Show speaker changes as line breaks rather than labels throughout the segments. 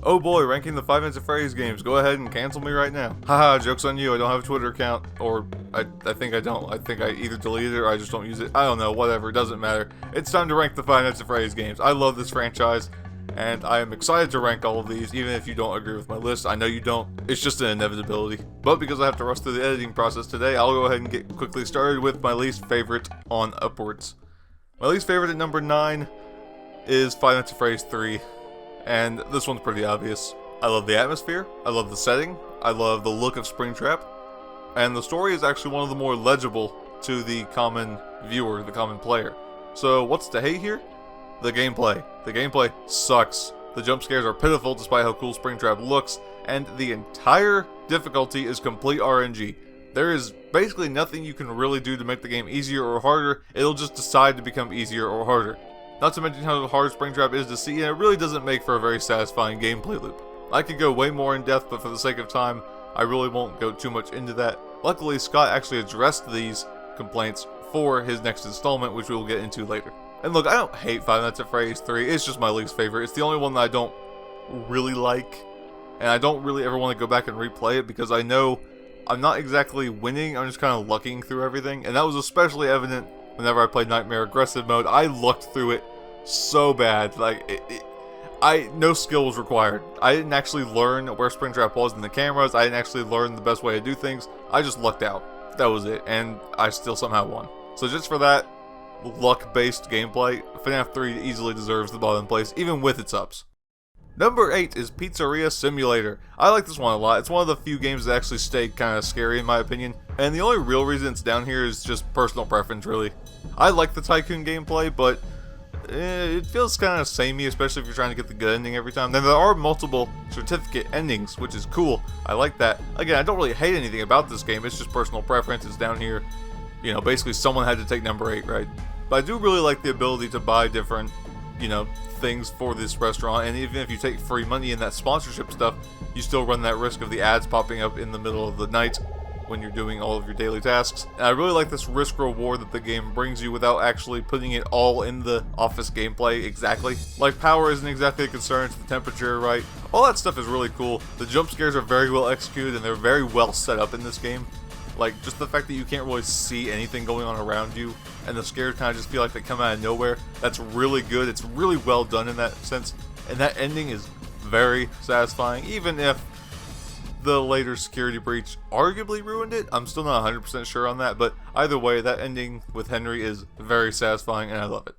Oh boy, ranking the 5 Nights at Freddy's games. Go ahead and cancel me right now. Haha, joke's on you. I don't have a Twitter account. Or, I think I don't. I think I either deleted it or I just don't use it. I don't know. Whatever. It doesn't matter. It's time to rank the 5 Nights at Freddy's games. I love this franchise. And I am excited to rank all of these, even if you don't agree with my list. I know you don't. It's just an inevitability. But because I have to rush through the editing process today, I'll go ahead and get quickly started with my least favorite on upwards. My least favorite at number 9 is 5 Nights at Freddy's 3. And this one's pretty obvious. I love the atmosphere, I love the setting, I love the look of Springtrap, and the story is actually one of the more legible to the common viewer, the common player. So what's to hate here? The gameplay. The gameplay sucks. The jump scares are pitiful despite how cool Springtrap looks, and the entire difficulty is complete RNG. There is basically nothing you can really do to make the game easier or harder. It'll just decide to become easier or harder. Not to mention how hard Springtrap is to see, and it really doesn't make for a very satisfying gameplay loop. I could go way more in depth, but for the sake of time, I really won't go too much into that. Luckily, Scott actually addressed these complaints for his next installment, which we will get into later. And look, I don't hate 5 Nights at Freddy's 3, it's just my least favorite. It's the only one that I don't really like, and I don't really ever want to go back and replay it because I know I'm not exactly winning, I'm just kind of lucking through everything, and that was especially evident whenever I played Nightmare Aggressive Mode. I lucked through it so bad, like, no skill was required. I didn't actually learn where Springtrap was in the cameras, I didn't actually learn the best way to do things, I just lucked out. That was it, and I still somehow won. So just for that luck-based gameplay, FNaF 3 easily deserves the bottom place, even with its ups. Number 8 is Pizzeria Simulator. I like this one a lot. It's one of the few games that actually stay kind of scary in my opinion. And the only real reason it's down here is just personal preference, really. I like the Tycoon gameplay, but it feels kind of samey, especially if you're trying to get the good ending every time. Then there are multiple certificate endings, which is cool. I like that. Again, I don't really hate anything about this game. It's just personal preference. It's down here. You know, basically someone had to take number 8, right? But I do really like the ability to buy different, you know, things for this restaurant, and even if you take free money in that sponsorship stuff, you still run that risk of the ads popping up in the middle of the night when you're doing all of your daily tasks. And I really like this risk reward that the game brings you without actually putting it all in the office gameplay exactly. Like, power isn't exactly a concern, it's the temperature, right? All that stuff is really cool. The jump scares are very well executed and they're very well set up in this game. Like, just the fact that you can't really see anything going on around you, and the scares kind of just feel like they come out of nowhere. That's really good. It's really well done in that sense. And that ending is very satisfying, even if the later security breach arguably ruined it. I'm still not 100% sure on that, but either way, that ending with Henry is very satisfying, and I love it.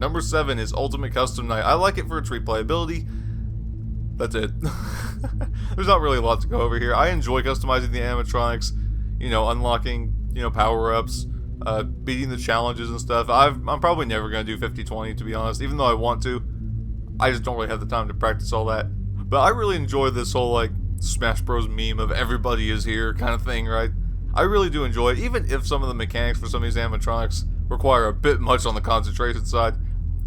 Number 7 is Ultimate Custom Night. I like it for its replayability. That's it. There's not really a lot to go over here. I enjoy customizing the animatronics, you know, unlocking, you know, power-ups, beating the challenges and stuff. I'm probably never going to do 50-20, to be honest, even though I want to. I just don't really have the time to practice all that. But I really enjoy this whole, like, Smash Bros. Meme of everybody is here kind of thing, right? I really do enjoy it, even if some of the mechanics for some of these animatronics require a bit much on the concentration side.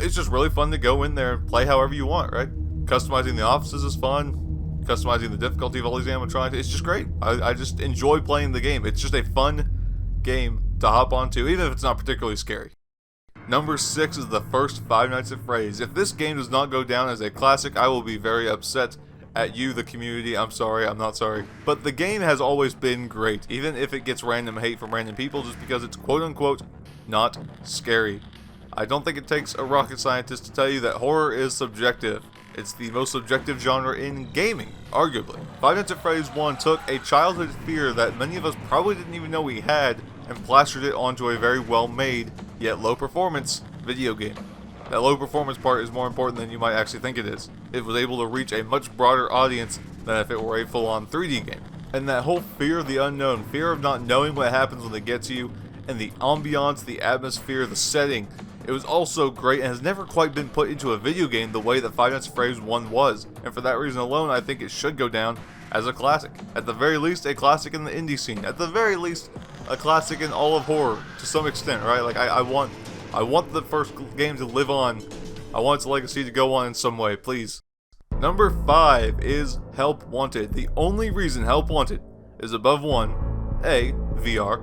It's just really fun to go in there and play however you want, right? Customizing the offices is fun. Customizing the difficulty of all these animatronics, it's just great. I just enjoy playing the game. It's just a fun game to hop onto, even if it's not particularly scary. Number 6 is the first 5 Nights at Freddy's. If this game does not go down as a classic, I will be very upset at you, the community. I'm sorry, I'm not sorry. But the game has always been great, even if it gets random hate from random people just because it's quote-unquote not scary. I don't think it takes a rocket scientist to tell you that horror is subjective. It's the most subjective genre in gaming, arguably. 5 Nights at Freddy's 1 took a childhood fear that many of us probably didn't even know we had and plastered it onto a very well-made, yet low-performance, video game. That low-performance part is more important than you might actually think it is. It was able to reach a much broader audience than if it were a full-on 3D game. And that whole fear of the unknown, fear of not knowing what happens when they get to you, and the ambiance, the atmosphere, the setting, it was also great and has never quite been put into a video game the way that 5 Nights at Freddy's 1 was. And for that reason alone, I think it should go down as a classic. At the very least, a classic in the indie scene. At the very least, a classic in all of horror, to some extent, right? Like, I want the first game to live on. I want its legacy to go on in some way, please. Number 5 is Help Wanted. The only reason Help Wanted is above 1, A, VR,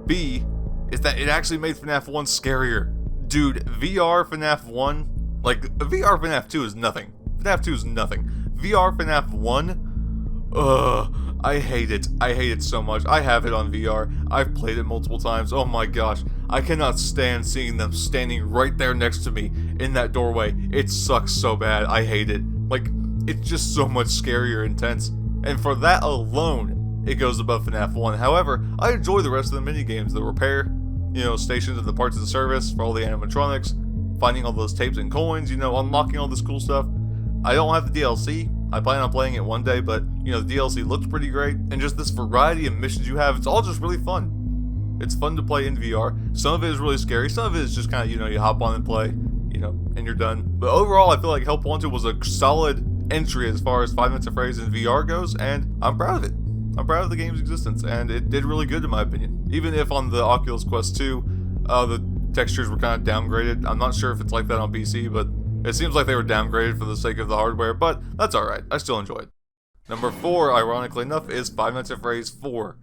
B, is that it actually made FNaF 1 scarier. Dude, VR FNaF 1, like, VR FNaF 2 is nothing. FNaF 2 is nothing. VR FNaF 1, I hate it. I hate it so much. I have it on VR. I've played it multiple times. Oh my gosh. I cannot stand seeing them standing right there next to me in that doorway. It sucks so bad. I hate it. Like, it's just so much scarier and intense. And for that alone, it goes above FNaF 1. However, I enjoy the rest of the minigames. The repair, stations and the parts of the service for all the animatronics, finding all those tapes and coins, unlocking all this cool stuff. I don't have the DLC. I plan on playing it one day, but, the DLC looks pretty great, and just this variety of missions you have, it's all just really fun. It's fun to play in VR. Some of it is really scary, some of it is just kind of, you hop on and play, and you're done. But overall, I feel like Help Wanted was a solid entry as far as 5 Minutes of Phrase in VR goes, and I'm proud of it. I'm proud of the game's existence, and it did really good in my opinion. Even if on the Oculus Quest 2, the textures were kind of downgraded. I'm not sure if it's like that on PC, but it seems like they were downgraded for the sake of the hardware, but that's alright. I still enjoy it. Number 4, ironically enough, is 5 Minutes of Phrase 4.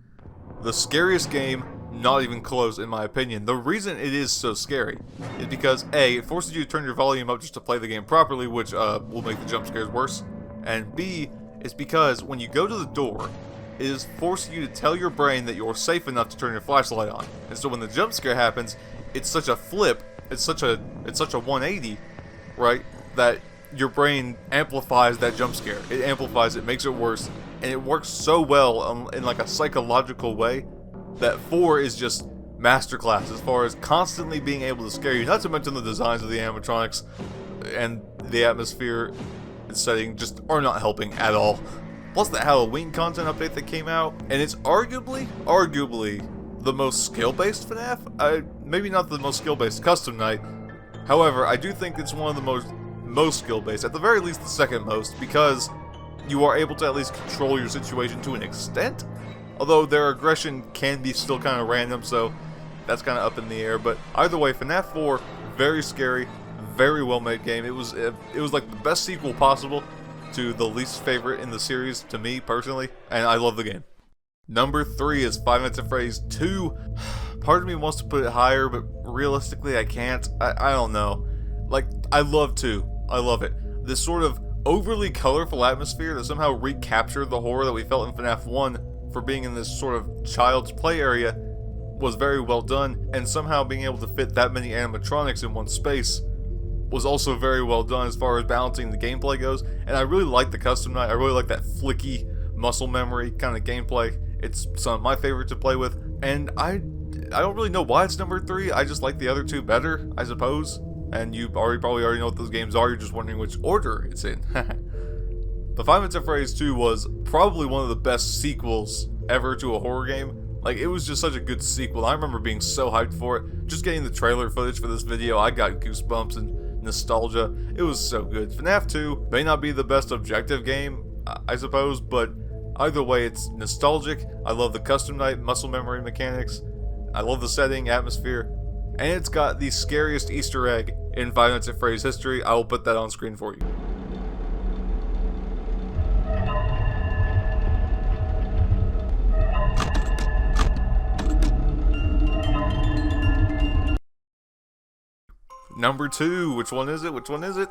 The scariest game, not even close in my opinion. The reason it is so scary is because A, it forces you to turn your volume up just to play the game properly, which will make the jump scares worse. And B, is because when you go to the door, it is forcing you to tell your brain that you're safe enough to turn your flashlight on. And so when the jump scare happens, it's such a flip, it's such a 180, right, that your brain amplifies that jump scare. It amplifies it, makes it worse, and it works so well in like a psychological way that 4 is just masterclass as far as constantly being able to scare you. Not to mention the designs of the animatronics and the atmosphere and setting just are not helping at all. Plus the Halloween content update that came out, and it's arguably the most skill-based FNaF. Maybe not the most skill-based custom night. However, I do think it's one of the most skill-based, at the very least the second most, because you are able to at least control your situation to an extent. Although their aggression can be still kind of random, so that's kind of up in the air. But either way, FNaF 4, very scary, very well-made game. It was like the best sequel possible to the least favorite in the series to me personally, and I love the game. Number 3 is 5 Minutes of Phrase 2. Part of me wants to put it higher, but realistically I can't. I don't know. Like, I love 2. I love it. This sort of overly colorful atmosphere that somehow recaptured the horror that we felt in FNaF 1 for being in this sort of child's play area was very well done, and somehow being able to fit that many animatronics in one space was also very well done as far as balancing the gameplay goes. And I really like the custom night. I really like that flicky muscle memory kind of gameplay. It's some of my favorite to play with, and I don't really know why it's number 3. I just like the other 2 better, I suppose. And you probably already know what those games are. You're just wondering which order it's in. The 5 Minutes of Phrase 2 was probably one of the best sequels ever to a horror game. Like, it was just such a good sequel. I remember being so hyped for it. Just getting the trailer footage for this video, I got goosebumps and nostalgia. It was so good. FNaF 2 may not be the best objective game, I suppose, but either way, it's nostalgic. I love the custom night muscle memory mechanics. I love the setting, atmosphere, and it's got the scariest Easter egg in 5 Minutes of Phrase history. I will put that on screen for you. Number 2, which one is it? Which one is it?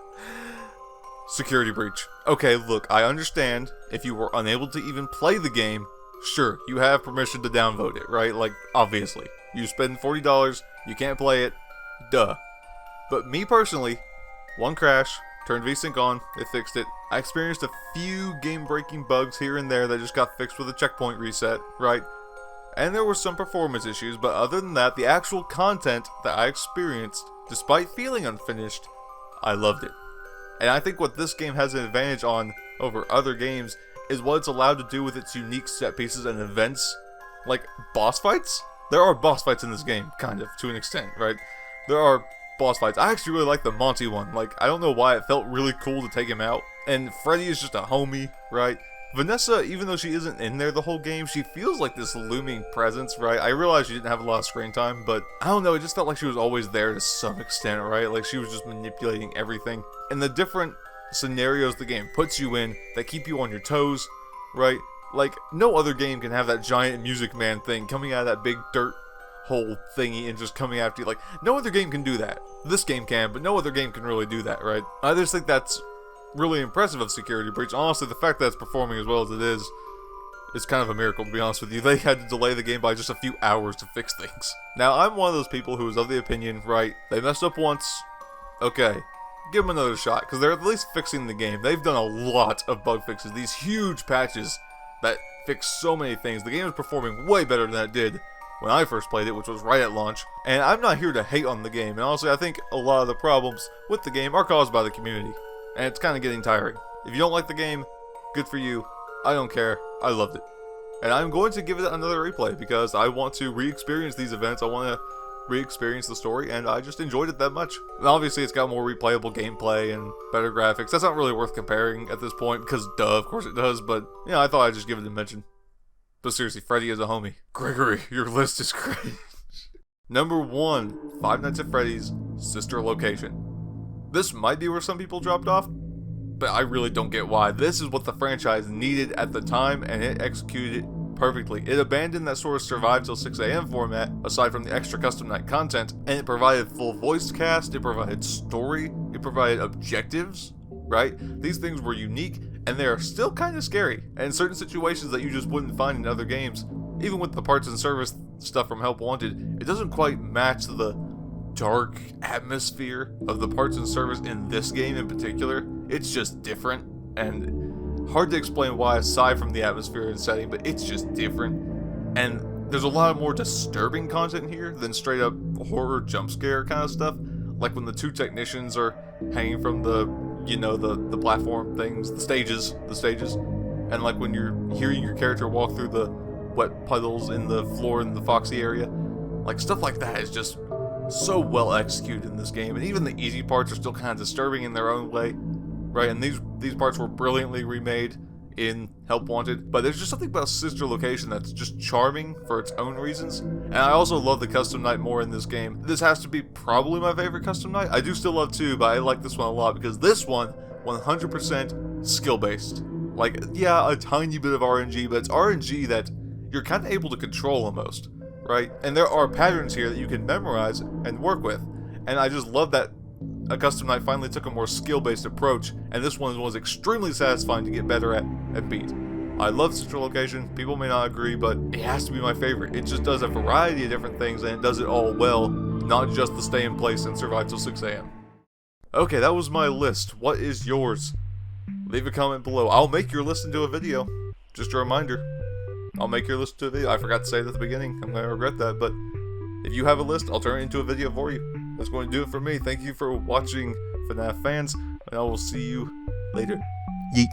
Security breach. Okay, look, I understand if you were unable to even play the game, sure, you have permission to downvote it, right? Like, obviously. You spend $40, you can't play it, duh. But me personally, one crash, turned VSync on, it fixed it. I experienced a few game-breaking bugs here and there that just got fixed with a checkpoint reset, right? And there were some performance issues, but other than that, the actual content that I experienced, despite feeling unfinished, I loved it. And I think what this game has an advantage on over other games is what it's allowed to do with its unique set pieces and events. Like, boss fights? There are boss fights in this game, kind of, to an extent, right? There are boss fights. I actually really like the Monty one. Like, I don't know why it felt really cool to take him out. And Freddy is just a homie, right? Vanessa, even though she isn't in there the whole game, she feels like this looming presence, right? I realized she didn't have a lot of screen time, but I don't know, it just felt like she was always there to some extent, right? Like, she was just manipulating everything. And the different scenarios the game puts you in that keep you on your toes, right? Like, no other game can have that giant Music Man thing coming out of that big dirt hole thingy and just coming after you. Like, no other game can do that. This game can, but no other game can really do that, right? I just think that's really impressive of security breach. Honestly, the fact that it's performing as well as it is kind of a miracle, to be honest with you. They had to delay the game by just a few hours to fix things. Now, I'm one of those people who is of the opinion, right, they messed up once, okay, give them another shot, because they're at least fixing the game. They've done a lot of bug fixes, these huge patches that fix so many things. The game is performing way better than it did when I first played it, which was right at launch. And I'm not here to hate on the game, and honestly, I think a lot of the problems with the game are caused by the community, and it's kind of getting tiring. If you don't like the game, good for you. I don't care. I loved it. And I'm going to give it another replay because I want to re-experience these events. I want to re-experience the story, and I just enjoyed it that much. And obviously, it's got more replayable gameplay and better graphics. That's not really worth comparing at this point because, duh, of course it does. But, you know, I thought I'd just give it a mention. But seriously, Freddy is a homie. Gregory, your list is great. Number 1, Five Nights at Freddy's Sister Location. This might be where some people dropped off, but I really don't get why. This is what the franchise needed at the time, and it executed it perfectly. It abandoned that sort of survive till 6 a.m. format, aside from the extra custom night content, and it provided full voice cast, it provided story, it provided objectives, right? These things were unique, and they are still kind of scary, and in certain situations that you just wouldn't find in other games. Even with the parts and service stuff from Help Wanted, it doesn't quite match the dark atmosphere of the parts and service in this game in particular. It's just different, and hard to explain why aside from the atmosphere and setting, but it's just different. And there's a lot more disturbing content here than straight up horror jump scare kind of stuff, like when the two technicians are hanging from the, you know, the platform things, the stages, and like when you're hearing your character walk through the wet puddles in the floor in the Foxy area. Like, stuff like that is just so well executed in this game, and even the easy parts are still kind of disturbing in their own way, right? And these parts were brilliantly remade in Help Wanted, but there's just something about Sister Location that's just charming for its own reasons. And I also love the custom night more in this game. This has to be probably my favorite custom night. I do still love 2, but I like this one a lot because this one 100% skill based. Like, yeah, a tiny bit of RNG, but it's RNG that you're kind of able to control almost, right? And there are patterns here that you can memorize and work with. And I just love that a custom night finally took a more skill-based approach, and this one was extremely satisfying to get better at and beat. I love Sister Location. People may not agree, but it has to be my favorite. It just does a variety of different things, and it does it all well, not just the stay in place and survive till 6 a.m. Okay, that was my list. What is yours? Leave a comment below. I'll make your list into a video. Just a reminder. I'll make your list into a video. I forgot to say it at the beginning. I'm going to regret that, but if you have a list, I'll turn it into a video for you. That's going to do it for me. Thank you for watching, FNaF fans, and I will see you later. Yeet.